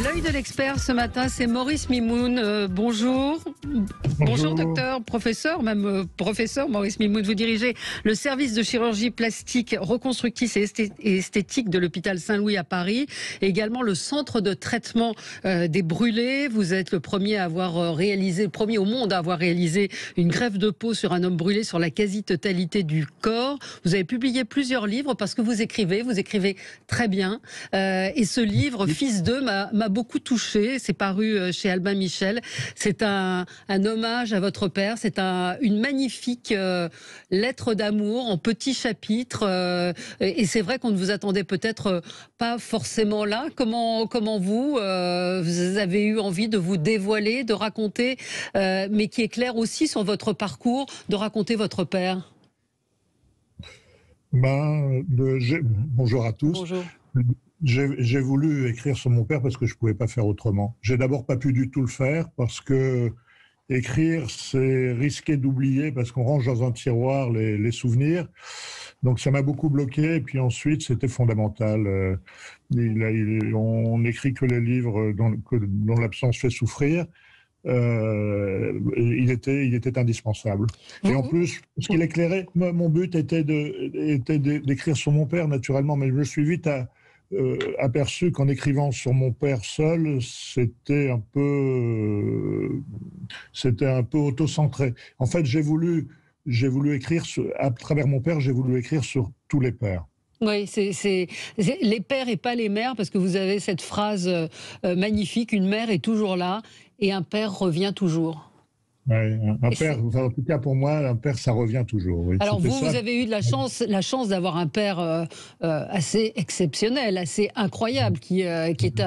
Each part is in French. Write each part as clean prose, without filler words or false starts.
L'œil de l'expert ce matin, c'est Maurice Mimoun. Bonjour. Bonjour docteur, professeur, même professeur Maurice Mimoun. Vous dirigez le service de chirurgie plastique reconstructrice et esthétique de l'hôpital Saint-Louis à Paris, et également le centre de traitement des brûlés. Vous êtes le premier à avoir réalisé, le premier au monde à avoir réalisé une greffe de peau sur un homme brûlé sur la quasi-totalité du corps. Vous avez publié plusieurs livres parce que vous écrivez très bien. Et ce livre, Fils d'eux, m'a beaucoup touché. C'est paru chez Albin Michel. C'est un hommage à votre père. C'est une magnifique lettre d'amour en petits chapitres. Et c'est vrai qu'on ne vous attendait peut-être pas forcément là. Comment vous avez eu envie de vous dévoiler, de raconter, mais qui est clair aussi sur votre parcours, de raconter votre père? Bonjour à tous. Bonjour. J'ai voulu écrire sur mon père parce que je ne pouvais pas faire autrement. J'ai d'abord pas pu du tout le faire parce que écrire, c'est risquer d'oublier parce qu'on range dans un tiroir les souvenirs. Donc ça m'a beaucoup bloqué. Et puis ensuite, c'était fondamental. On n'écrit que les livres dont l'absence fait souffrir. Il était indispensable. Et en plus, ce qu'il éclairait, mon but était d'écrire sur mon père, naturellement, mais je me suis vite aperçu qu'en écrivant sur mon père seul, c'était un peu auto-centré. En fait, j'ai voulu écrire, à travers mon père, j'ai voulu écrire sur tous les pères. Oui, c'est les pères et pas les mères, parce que vous avez cette phrase magnifique, une mère est toujours là et un père revient toujours. Oui, un père, en tout cas pour moi, un père, ça revient toujours. Oui. Alors vous avez eu de la chance d'avoir un père assez exceptionnel, assez incroyable, qui est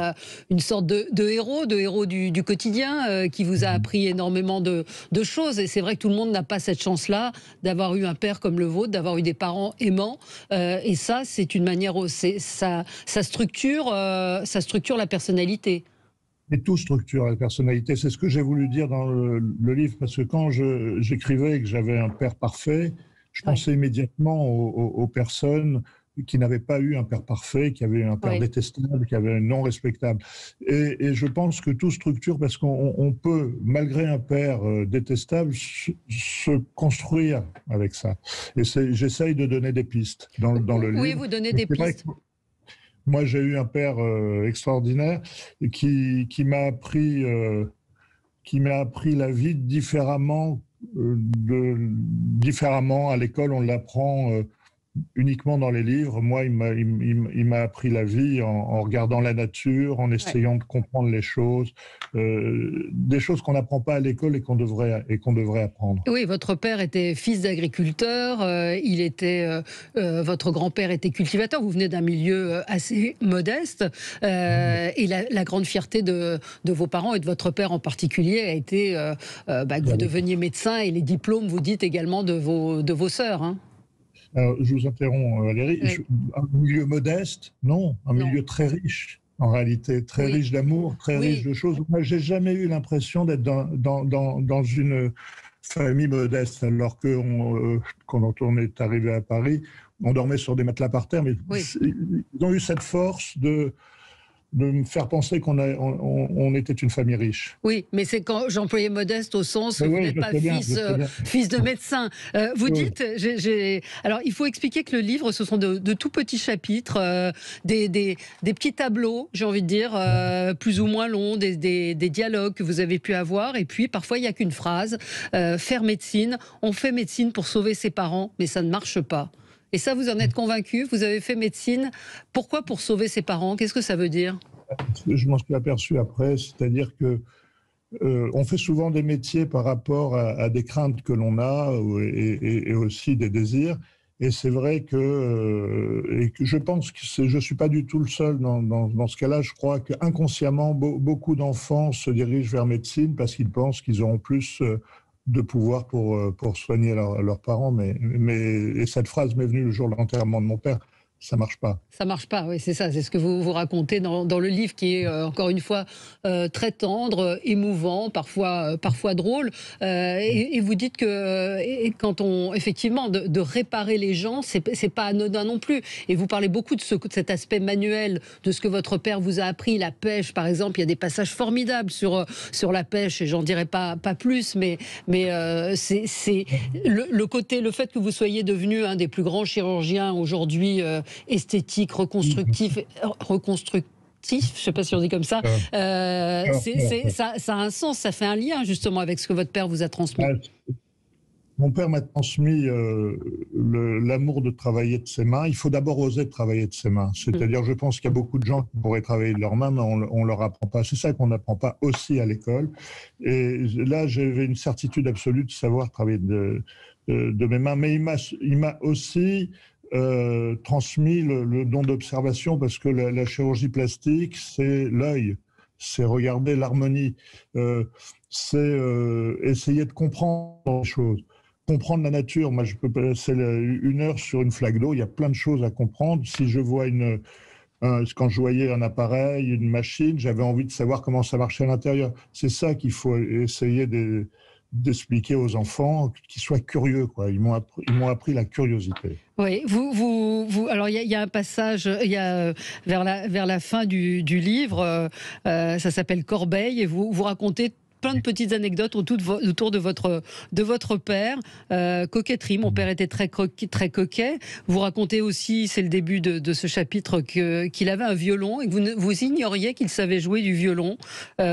une sorte de héros du quotidien, qui vous a appris énormément de choses. Et c'est vrai que tout le monde n'a pas cette chance-là d'avoir eu un père comme le vôtre, d'avoir eu des parents aimants. Et ça, c'est une manière, ça structure la personnalité. Et tout structure la personnalité. C'est ce que j'ai voulu dire dans le livre, parce que quand j'écrivais que j'avais un père parfait, je pensais immédiatement aux personnes qui n'avaient pas eu un père parfait, qui avaient un père détestable, qui avaient un non respectable. Et je pense que tout structure, parce qu'on peut, malgré un père détestable, se construire avec ça. Et j'essaye de donner des pistes dans le livre. Oui, vous donnez des pistes. Moi, j'ai eu un père extraordinaire qui m'a appris la vie différemment. Différemment à l'école, on l'apprend uniquement dans les livres. Moi, il m'a appris la vie en regardant la nature, en essayant de comprendre les choses, des choses qu'on n'apprend pas à l'école et qu'on devrait apprendre. Oui, votre père était fils d'agriculteur, votre grand-père était cultivateur, vous venez d'un milieu assez modeste, et la grande fierté de vos parents et de votre père en particulier a été que vous deveniez médecin, et les diplômes, vous dites également, de vos sœurs, hein. Alors, je vous interromps, Valérie. Oui. Un milieu modeste, non. Un milieu très riche, en réalité. Très riche d'amour, très riche de choses. Moi, j'ai jamais eu l'impression d'être dans une famille modeste, alors que quand on est arrivé à Paris, on dormait sur des matelas par terre, mais ils ont eu cette force de me faire penser qu'on était une famille riche. Oui, mais c'est quand j'employais modeste au sens où vous n'êtes pas fils de médecin. Vous dites, alors il faut expliquer que le livre, ce sont de tout petits chapitres, des petits tableaux, j'ai envie de dire, plus ou moins longs, des dialogues que vous avez pu avoir, et puis parfois il n'y a qu'une phrase, faire médecine, on fait médecine pour sauver ses parents, mais ça ne marche pas. Et ça, vous en êtes convaincu? Vous avez fait médecine. Pourquoi? Pour sauver ses parents. Qu'est-ce que ça veut dire? Je m'en suis aperçu après, c'est-à-dire que on fait souvent des métiers par rapport à des craintes que l'on a et aussi des désirs. Et c'est vrai que je pense que je ne suis pas du tout le seul dans ce cas-là. Je crois qu'inconsciemment, beaucoup d'enfants se dirigent vers médecine parce qu'ils pensent qu'ils auront plus de pouvoir pour soigner leurs parents. Et cette phrase m'est venue le jour de l'enterrement de mon père. ça marche pas. Ça marche pas, oui, c'est ça, c'est ce que vous racontez dans le livre qui est, encore une fois, très tendre, émouvant, parfois drôle. Et vous dites que et quand on effectivement de réparer les gens, c'est pas anodin non plus. Et vous parlez beaucoup de cet aspect manuel, de ce que votre père vous a appris, la pêche par exemple. Il y a des passages formidables sur la pêche, et j'en dirai pas plus, mais c'est le fait que vous soyez devenu un des plus grands chirurgiens aujourd'hui, esthétique, reconstructif, je ne sais pas si on dit comme ça, ça a un sens, ça fait un lien justement avec ce que votre père vous a transmis. Mon père m'a transmis l'amour de travailler de ses mains. Il faut d'abord oser travailler de ses mains. C'est-à-dire, je pense qu'il y a beaucoup de gens qui pourraient travailler de leurs mains, mais on ne leur apprend pas. C'est ça qu'on n'apprend pas aussi à l'école. Et là, j'avais une certitude absolue de savoir travailler de mes mains. Mais il m'a aussi transmis le don d'observation, parce que la chirurgie plastique, c'est l'œil, c'est regarder l'harmonie, c'est essayer de comprendre les choses, comprendre la nature. Moi, je peux passer 1 heure sur une flaque d'eau, il y a plein de choses à comprendre. Si je vois quand je voyais un appareil, une machine, j'avais envie de savoir comment ça marchait à l'intérieur. C'est ça qu'il faut essayer d'expliquer aux enfants, qu'ils soient curieux, quoi. Ils m'ont appris la curiosité. Oui, alors il y a un passage, vers la fin du livre, ça s'appelle Corbeil, et vous racontez plein de petites anecdotes autour de votre père. Coquetterie, mon père était très coquet. Vous racontez aussi, c'est le début de ce chapitre, qu'il avait un violon et que vous ignoriez qu'il savait jouer du violon.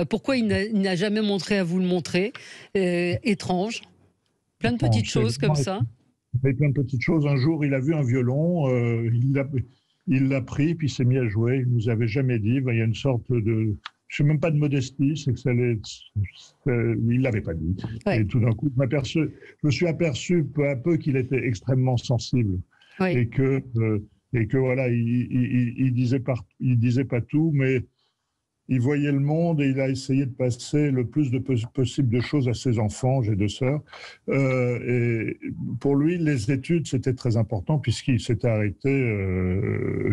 Pourquoi il n'a jamais montré à vous le montrer? Étrange. Plein de petites choses comme ça. Il y avait plein de petites choses. Un jour, il a vu un violon, il l'a pris, puis il s'est mis à jouer. Il ne nous avait jamais dit. Il y a une sorte de... Je ne sais même pas de modestie, c'est que il ne l'avait pas dit. Ouais. Et tout d'un coup, je me suis aperçu peu à peu qu'il était extrêmement sensible. Ouais. Et que voilà, il disait pas tout, mais il voyait le monde et il a essayé de passer le plus possible de choses à ses enfants. J'ai 2 sœurs. Et pour lui, les études, c'était très important puisqu'il s'était arrêté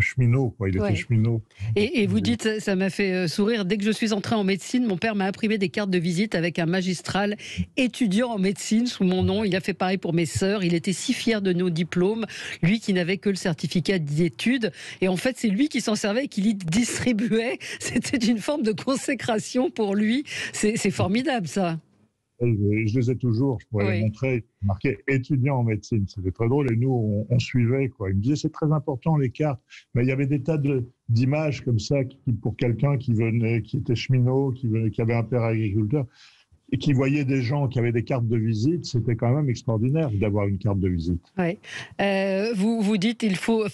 cheminot, quoi. Il était cheminot. Et vous dites, ça m'a fait sourire, dès que je suis entré en médecine, mon père m'a imprimé des cartes de visite avec un magistral étudiant en médecine sous mon nom. Il a fait pareil pour mes sœurs. Il était si fier de nos diplômes, lui qui n'avait que le certificat d'études. Et en fait, c'est lui qui s'en servait et qui les distribuait. C'était une forme de consécration pour lui. C'est formidable, ça. Je les ai toujours, je pourrais les montrer, marqué étudiant en médecine. C'était très drôle et nous, on suivait, quoi. Il me disait, c'est très important, les cartes. Mais il y avait des tas d'images comme ça pour quelqu'un qui était cheminot, qui avait un père agriculteur, et qui voyait des gens qui avaient des cartes de visite. C'était quand même extraordinaire d'avoir une carte de visite. Oui. Vous dites,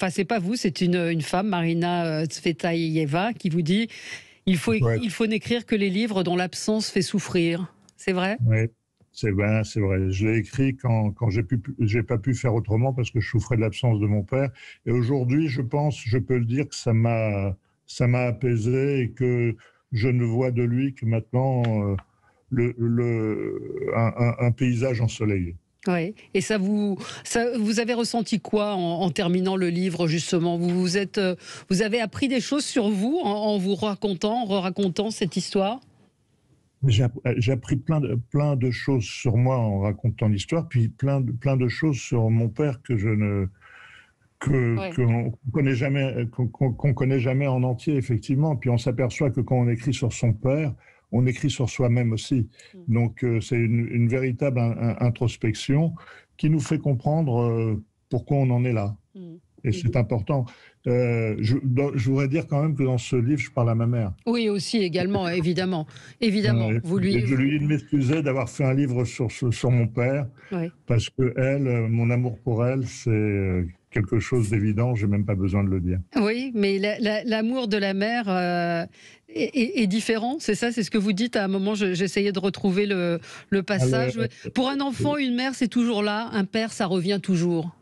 c'est pas vous, c'est une femme, Marina Tsvetaeva, qui vous dit, il faut n'écrire que les livres dont l'absence fait souffrir. C'est vrai? Oui, c'est vrai. Je l'ai écrit quand j'ai pas pu faire autrement parce que je souffrais de l'absence de mon père. Et aujourd'hui, je peux le dire que ça m'a apaisé et que je ne vois de lui que maintenant un paysage ensoleillé. Oui. Et vous avez ressenti quoi en terminant le livre, justement? Vous avez appris des choses sur vous en vous racontant cette histoire? J'ai appris plein de choses sur moi en racontant l'histoire, puis plein de choses sur mon père qu'on connaît jamais en entier, effectivement. Puis on s'aperçoit que quand on écrit sur son père, on écrit sur soi-même aussi. Donc c'est une véritable introspection qui nous fait comprendre pourquoi on en est là. Et c'est important. Je voudrais dire quand même que dans ce livre, je parle à ma mère. Oui, aussi, également, évidemment. Je lui m'excusais d'avoir fait un livre sur mon père, parce que mon amour pour elle, c'est quelque chose d'évident, je n'ai même pas besoin de le dire. Oui, mais l'amour de la mère est différent, c'est ça? C'est ce que vous dites à un moment, j'essayais de retrouver le passage. Pour un enfant, une mère, c'est toujours là, un père, ça revient toujours.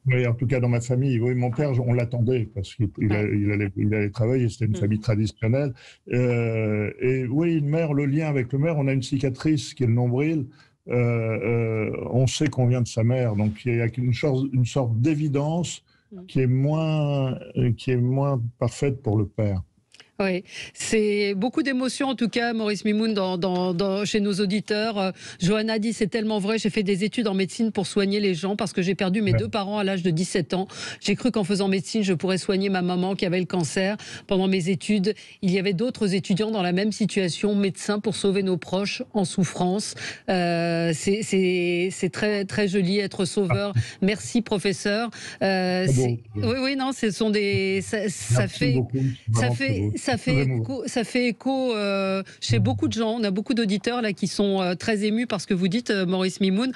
Oui, en tout cas dans ma famille, oui, mon père, on l'attendait parce qu'il allait travailler, c'était une famille traditionnelle. Et oui, une mère, le lien avec le mère, on a une cicatrice qui est le nombril, on sait qu'on vient de sa mère, donc il y a une sorte d'évidence qui est moins parfaite pour le père. Oui, c'est beaucoup d'émotions en tout cas, Maurice Mimoun, chez nos auditeurs. Johanna dit c'est tellement vrai, j'ai fait des études en médecine pour soigner les gens parce que j'ai perdu mes deux parents à l'âge de 17 ans. J'ai cru qu'en faisant médecine, je pourrais soigner ma maman qui avait le cancer. Pendant mes études, il y avait d'autres étudiants dans la même situation, médecins pour sauver nos proches en souffrance. C'est très, très joli, être sauveur. Merci professeur. Oui, non, ce sont des... Ça fait écho chez beaucoup de gens. On a beaucoup d'auditeurs là qui sont très émus par ce que vous dites, Maurice Mimoun.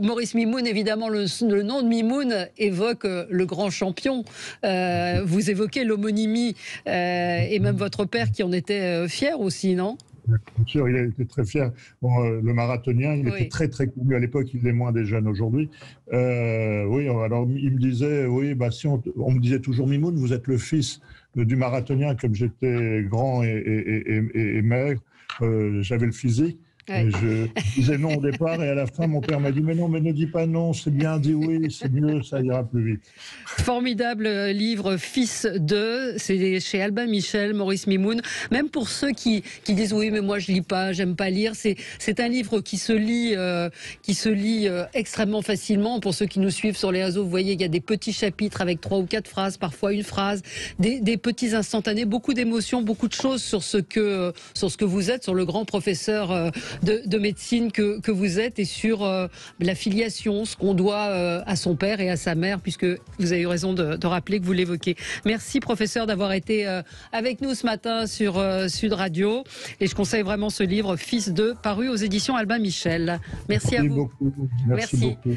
Maurice Mimoun, évidemment, le nom de Mimoun évoque le grand champion. Vous évoquez l'homonymie et même votre père qui en était fier aussi, non ? Bien sûr, il a été très fier. Bon, le marathonien, il était très très connu à l'époque, il l'est moins des jeunes aujourd'hui. Oui, alors il me disait, oui, bah, si on me disait toujours Mimoun, vous êtes le fils du marathonien, comme j'étais grand et maigre, j'avais le physique. Et je disais non au départ et à la fin mon père m'a dit mais non, mais ne dis pas non, c'est bien, dis oui, c'est mieux, ça ira plus vite. Formidable livre, Fils de, c'est chez Albin Michel, Maurice Mimoun. Même pour ceux qui disent oui mais moi je lis pas, j'aime pas lire, c'est un livre qui se lit extrêmement facilement. Pour ceux qui nous suivent sur les réseaux, vous voyez il y a des petits chapitres avec 3 ou 4 phrases, parfois une phrase, des petits instantanés, beaucoup d'émotions, beaucoup de choses sur ce que vous êtes, sur le grand professeur de médecine que vous êtes et sur la filiation, ce qu'on doit à son père et à sa mère, puisque vous avez eu raison de rappeler que vous l'évoquez. Merci professeur d'avoir été avec nous ce matin sur Sud Radio et je conseille vraiment ce livre Fils de, paru aux éditions Albin Michel. Merci à vous. Merci beaucoup. Merci beaucoup.